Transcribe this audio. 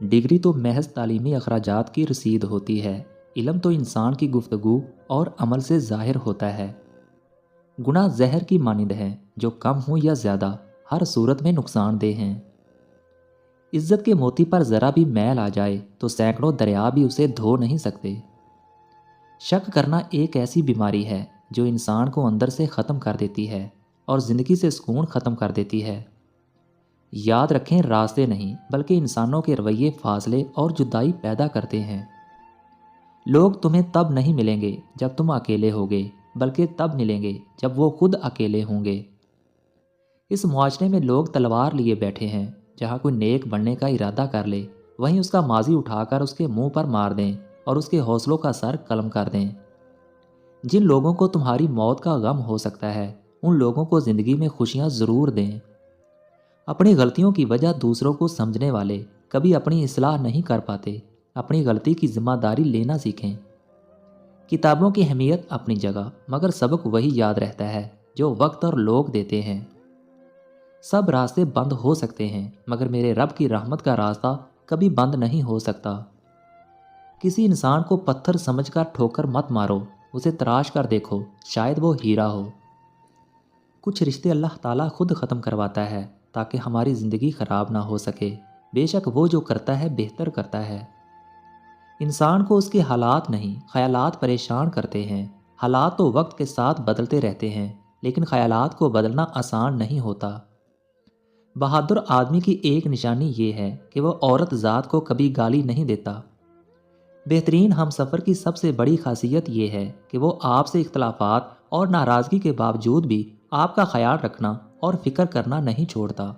Degree تو محض تعلیمی اخراجات کی رسید ہوتی ہے، علم تو انسان کی گفتگو اور عمل سے ظاہر ہوتا ہے۔ گناہ زہر کی مانند ہیں، جو کم ہوں یا زیادہ ہر صورت میں نقصان دہ ہیں۔ عزت کے موتی پر ذرا بھی میل آ جائے تو سینکڑوں دریا بھی اسے دھو نہیں سکتے۔ شک کرنا ایک ایسی بیماری ہے جو انسان کو اندر سے ختم کر دیتی ہے اور زندگی سے سکون ختم کر دیتی ہے۔ یاد رکھیں، راستے نہیں بلکہ انسانوں کے رویے فاصلے اور جدائی پیدا کرتے ہیں۔ لوگ تمہیں تب نہیں ملیں گے جب تم اکیلے ہوگے، بلکہ تب ملیں گے جب وہ خود اکیلے ہوں گے۔ اس معاشرے میں لوگ تلوار لیے بیٹھے ہیں، جہاں کوئی نیک بننے کا ارادہ کر لے وہیں اس کا ماضی اٹھا کر اس کے منہ پر مار دیں اور اس کے حوصلوں کا سر قلم کر دیں۔ جن لوگوں کو تمہاری موت کا غم ہو سکتا ہے، ان لوگوں کو زندگی میں خوشیاں ضرور دیں۔ اپنی غلطیوں کی وجہ دوسروں کو سمجھنے والے کبھی اپنی اصلاح نہیں کر پاتے۔ اپنی غلطی کی ذمہ داری لینا سیکھیں۔ کتابوں کی اہمیت اپنی جگہ، مگر سبق وہی یاد رہتا ہے جو وقت اور لوگ دیتے ہیں۔ سب راستے بند ہو سکتے ہیں، مگر میرے رب کی رحمت کا راستہ کبھی بند نہیں ہو سکتا۔ کسی انسان کو پتھر سمجھ کر ٹھوکر مت مارو، اسے تراش کر دیکھو، شاید وہ ہیرا ہو۔ کچھ رشتے اللہ تعالیٰ خود ختم کرواتا ہے تاکہ ہماری زندگی خراب نہ ہو سکے۔ بے شک وہ جو کرتا ہے بہتر کرتا ہے۔ انسان کو اس کے حالات نہیں، خیالات پریشان کرتے ہیں۔ حالات تو وقت کے ساتھ بدلتے رہتے ہیں، لیکن خیالات کو بدلنا آسان نہیں ہوتا۔ بہادر آدمی کی ایک نشانی یہ ہے کہ وہ عورت ذات کو کبھی گالی نہیں دیتا۔ بہترین ہم سفر کی سب سے بڑی خاصیت یہ ہے کہ وہ آپ سے اختلافات اور ناراضگی کے باوجود بھی آپ کا خیال رکھنا اور فکر کرنا نہیں چھوڑتا۔